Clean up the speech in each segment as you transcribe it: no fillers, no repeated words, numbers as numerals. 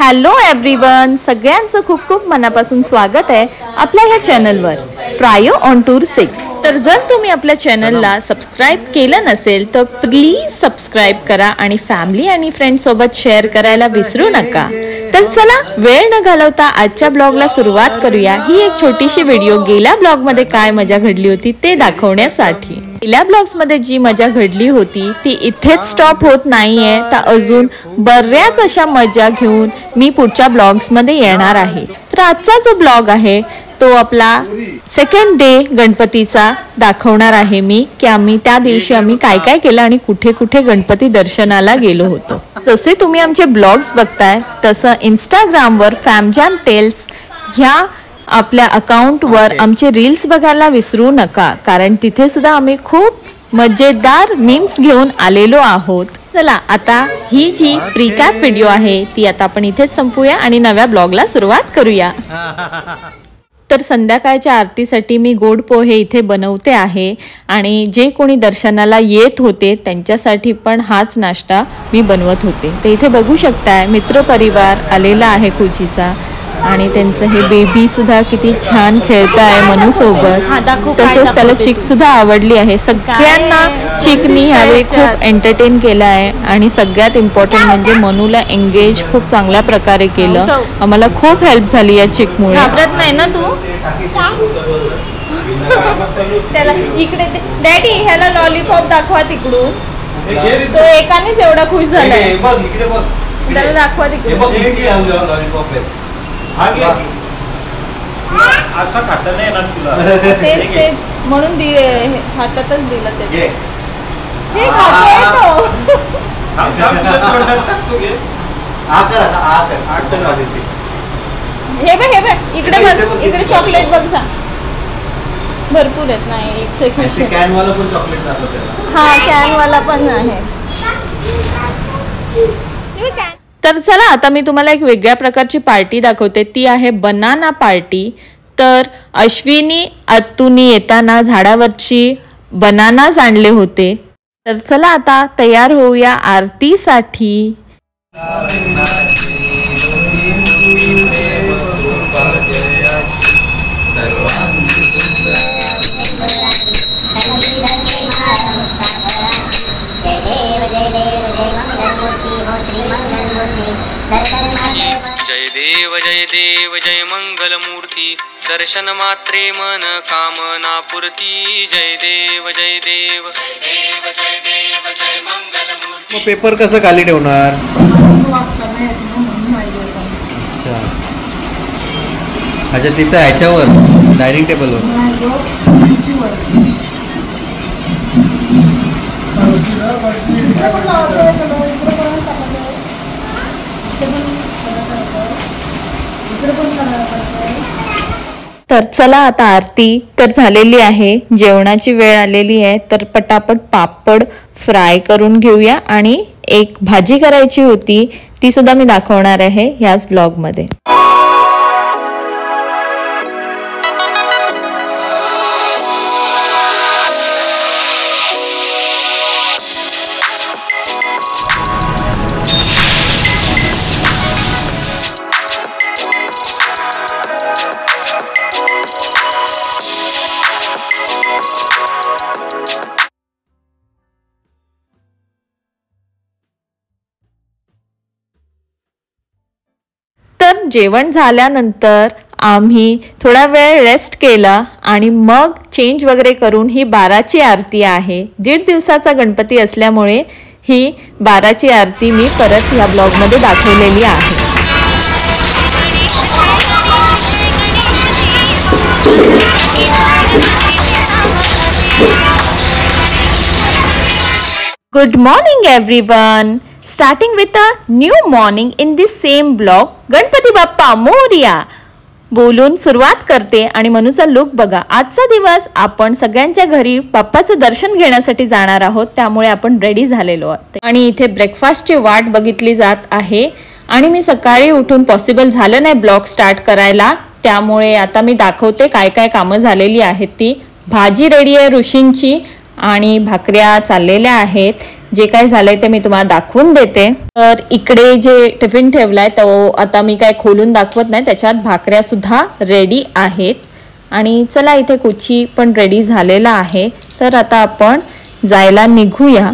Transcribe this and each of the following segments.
Hello everyone, सगळ्यांचं खूप खूप मनापासून स्वागत आहे आपल्या ह्या चॅनलवर प्रायो ऑन टूर 6। तर जर तुम्ही आपल्या चॅनलला सबस्क्राइब केलं नसेल तर प्लीज सबस्क्राइब करा आणि फॅमिली आणि फ्रेंड सोबत शेअर करायला विसरू नका। तर चला वेळ न घालवता आजच्या ब्लॉगला सुरुवात करूया। ही एक छोटीशी व्हिडिओ गेल्या ब्लॉग मध्ये काय मजा घडली होती ते दाखवण्यासाठी। गेल्या ब्लॉग्स मध्ये जी मजा घडली होती ती इथेच स्टॉप होत नाहीये, तर अजून बऱ्याच अशा मजा घेऊन मी पुढच्या ब्लॉग्स मध्ये येणार आहे। तर आजचा जो ब्लॉग आहे तो आपला सेकंड डे गणपतीचा दाखवणार आहे मी, की आम्ही त्या दिवशी आम्ही काय काय केलं आणि कुठे कुठे गणपती दर्शनाला गेलो होतो। जसे तुम्ही आमचे ब्लॉग्स बघताय तसं इंस्टाग्रामवर फॅमजॅम टेल्स ह्या आपल्या अकाउंटवर आमचे रील्स बघायला विसरू नका, कारण तिथे सुद्धा आम्ही खूप मजेदार मीम्स घेऊन आलेलो आहोत। चला आता ही जी प्रीकॅप व्हिडिओ आहे ती आता आपण इथेच संपूया आणि नव्या ब्लॉगला सुरुवात करूया। तर संध्याकाळच्या आरतीसाठी मी गोड पोहे इथे बनवते आहे आणि जे कोणी दर्शनाला येत होते त्यांच्यासाठी पण हाच नाश्ता मी बनवत होते। तर इथे बघू शकताय मित्रपरिवार आलेला आहे खुशीचा आणि त्यांचं हे बेबी सुद्धा किती छान खेळताय मनू सोबत। तसेच त्याला चिक सुद्धा आवडली आहे। सगळ्यांना चिकनी ह्यावेळी खूप एंटरटेन केलं आहे आणि सगळ्यात इम्पॉर्टंट म्हणजे मनूला एंगेज खूप चांगल्या प्रकारे केलं। आम्हाला खूप हेल्प झाली या चिकमुळे। घाबरत नाही ना तू? त्याला इकडे डॅडी ह्याला लॉलीपॉप दाखवा तिकडून, तो एकानेच एवढा खुश झालाय। त्याला दाखवा तिकडून। असा खाता नाही ना तुला, तेच म्हणून हातातच दिला ते। हे बघ इकडे बघ, इकडे चॉकलेट बघ सा भरपूर आहेत। नाही एक सेकंड, कॅन वाला पण चॉकलेट दाखवतो। हा कॅन वाला पण आहे। तर चला आता मी तुम्हाला एक वेगळ्या प्रकारची पार्टी दाखवते, ती आहे बनाना पार्टी। तर अश्विनी अत्तूनी येताना झाडावरची बनानाज आणले होते। तर चला आता तयार होऊया आरतीसाठी। जय देव जय मंगल मूर्ती, दर्शन मात्रे मन कामना पूर्ती। जय देव जय देव जय देव जय मंगल मूर्ती। मग पेपर कसं खाली ठेवणार? अच्छा अच्छा, तिथं ह्याच्यावर डायनिंग टेबलवर। तर चला आता आरती तर झालेली आहे, जेवणाची वेळ आलेली आहे। तर पटापट पापड फ्राय करून घेऊया आणि एक भाजी करायची होती ती सुद्धा मी दाखवणार आहे ह्याच ब्लॉग मध्ये। तर जेवण झाल्यानंतर आम्ही थोडा वेळ रेस्ट केला आणि मग चेंज वगैरे करून ही 12ची आरती आहे। 1.5 दिवसाचा गणपती असल्यामुळे ही 12ची आरती मी परत ह्या ब्लॉग मध्ये दाखवलेली आहे। Good morning everyone, starting with a new morning in this same blog. Ganpati Bappa Morya बोलून सुरुवात करते आणि मनूचा लुक बघा। आजचा दिवस आपण सगळ्यांच्या घरी बाप्पाचं दर्शन घेण्यासाठी जाणार आहोत, त्यामुळे आपण रेडी झालेलो आहोत आणि इथे ब्रेकफास्टची वाट बघितली जात आहे। आणि मी सकाळी उठून पॉसिबल झालं नाही ब्लॉग स्टार्ट करायला, त्यामुळे आता मी दाखवते काय काय कामं झालेली आहेत ती। भाजी रेडी आहे ऋषींची आणि भाकऱ्या चाललेल्या आहेत। जे काय झालंय ते मी तुम्हाला दाखवून देते. तर इकडे जे टिफिन ठेवलाय तो आता मी काय खोलून दाखवत नाही, त्याच्यात भाकऱ्या सुद्धा रेडी आहेत. आणि चला इथे कुची पण रेडी झालेला आहे. तर आता आपण जायला निघूया.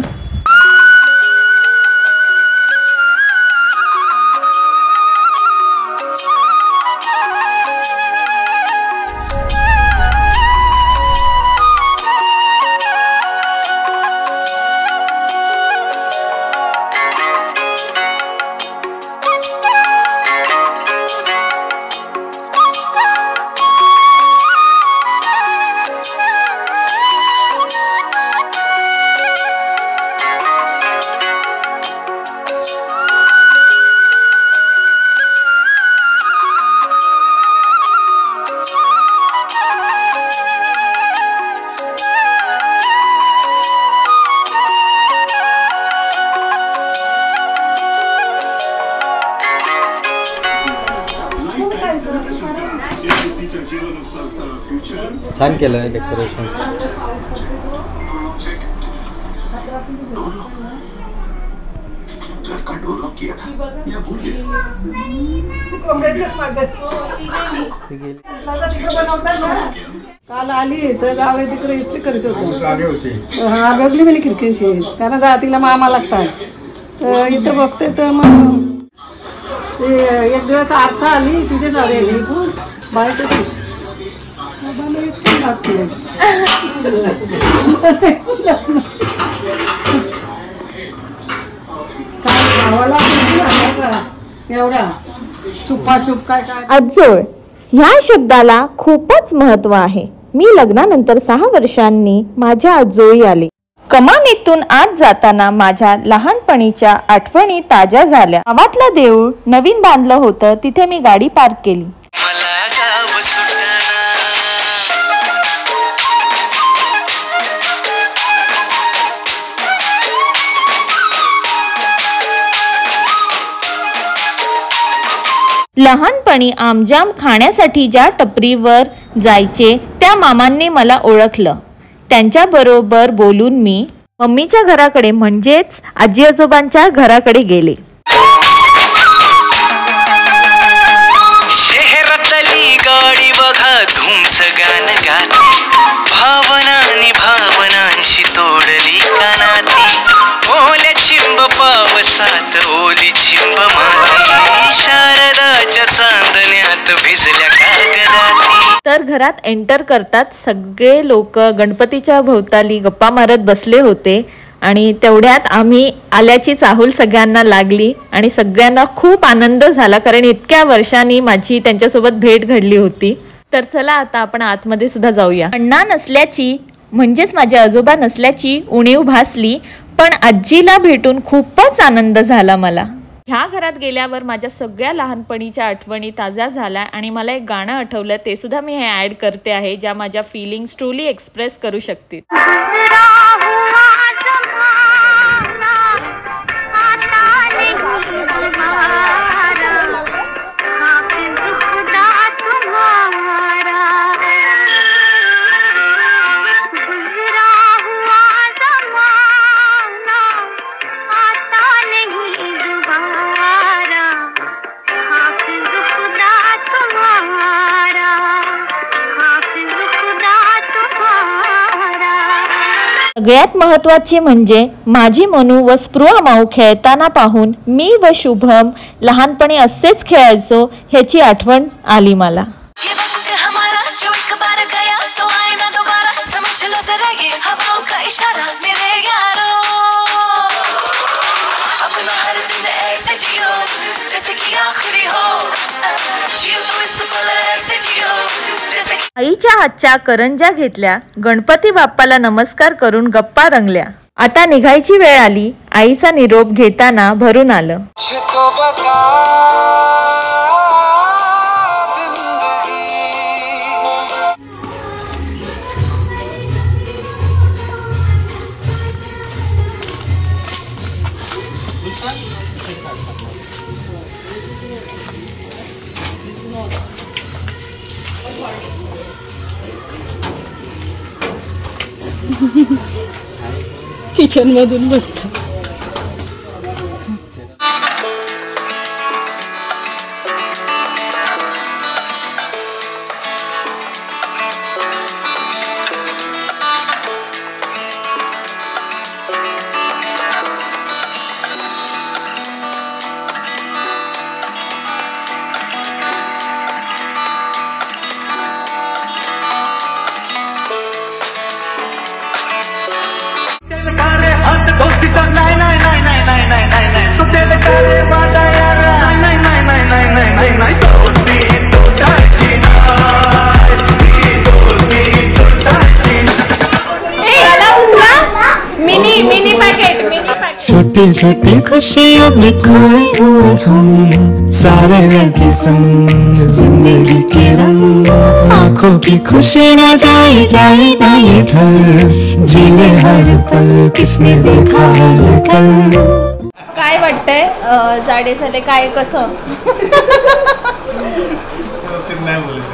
छान केलंय डेकोरेशन. काल आली तर जावे तिकडे इस्त्री करीत होतो. हा बघली मी खिडकीची, कारण तिला मामा लागतात. तर इथं बघते तर मग एक दिवस अर्थ आली तिथे जावे आली बाहेर एवढा चुपाचुप काय काय. आजोळ ह्या शब्दाला खूपच महत्व आहे. मी लग्नानंतर 6 वर्षांनी माझ्या आजोळी आले. कमानीतून आत जाताना माझ्या लहानपणीच्या आठवणी ताज्या झाल्या. गावातलं देऊळ नवीन बांधलं होतं, तिथे मी गाडी पार्क केली. लहानपणी आमजाम खाण्यासाठी ज्या टपरीवर जायचे त्या मामांनी मला ओळखलं. त्यांच्याबरोबर बोलून मी मम्मीच्या घराकडे म्हणजेच आजी आजोबांच्या घराकडे गेले. शहरातली गाडी बघा धूमचं गाणं गाते, भावनांनी भावनांशी तोडली कानाती. ओल्या चिंब पावसात ओली चिंब माती, शारदाच्या चांदण्यात भिजल्या कागदाती. तर घरात एंटर करतात सगळे लोक गणपतीच्या भोवताली गप्पा मारत बसले होते. आणि तेवढ्यात आम्ही आल्याची चाहूल सगळ्यांना लागली आणि सगळ्यांना खूप आनंद झाला, कारण इतक्या वर्षांनी माझी त्यांच्यासोबत भेट घडली होती. तर चला आता आपण आतमध्ये सुद्धा जाऊया. अण्णा नसल्याची म्हणजेच माझे आजोबा नसल्याची उणीव भासली, पण आजीला भेटून खूपच आनंद झाला मला. ह्या घरात गेल्यावर माझ्या सगळ्या लहानपणीच्या आठवणी ताज्या झाल्या आणि मला एक गाणं आठवलं, ते सुद्धा मी हे ॲड करते आहे, ज्या माझ्या फिलिंग्स ट्रूली एक्सप्रेस करू शकतील. सगळ्यात महत्त्वाचे म्हणजे माझी मनू व स्पृहा माऊ खेळताना पाहून मी व शुभम लहानपणी असेच खेळायचो ह्याची आठवण आली मला. आईच्या हातच्या करंज्या घेतल्या, गणपती बाप्पाला नमस्कार करून गप्पा रंगल्या. आता निघायची वेळ आली. आईचा निरोप घेताना भरून आलं. किचन मधून बघतो. छोटी छोटी खुशियों में खोए हुए हम, सारे लगे संग जिंदगी के रंग, आंखों की खुशी ना जाए जाए ना ये ढल, जीले हर पल किसने देखा है ये कल। काय वाटतंय जाडे झाले काय कसं? नाही बोलत